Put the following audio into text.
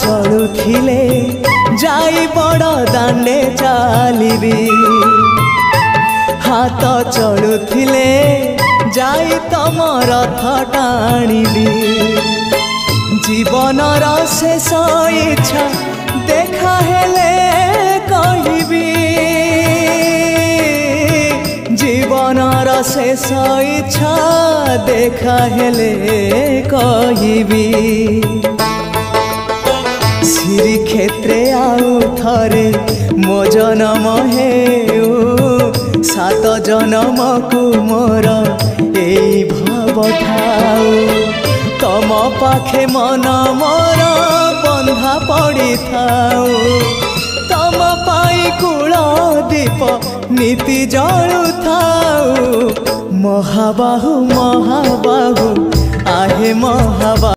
चलुथिले जाई बड़ दांडे चलिबी हाथ चलुथिले जाई तम रथ टाणिबी जीवनर शेष इच्छा देखा हेले कहिबी जीवनर शेष इच्छा देखा हेले कहिबी श्रीक्षेत्रे आउ थरे मो जन्म हेउ सात जन्म को मोर एई भाव थाउ तम पाखे मन मोर बंधा पड़ी थाउ तम पाई कूल दीप नीति जलु थाउ महाबाहु महाबाहु आहे महाबाहु।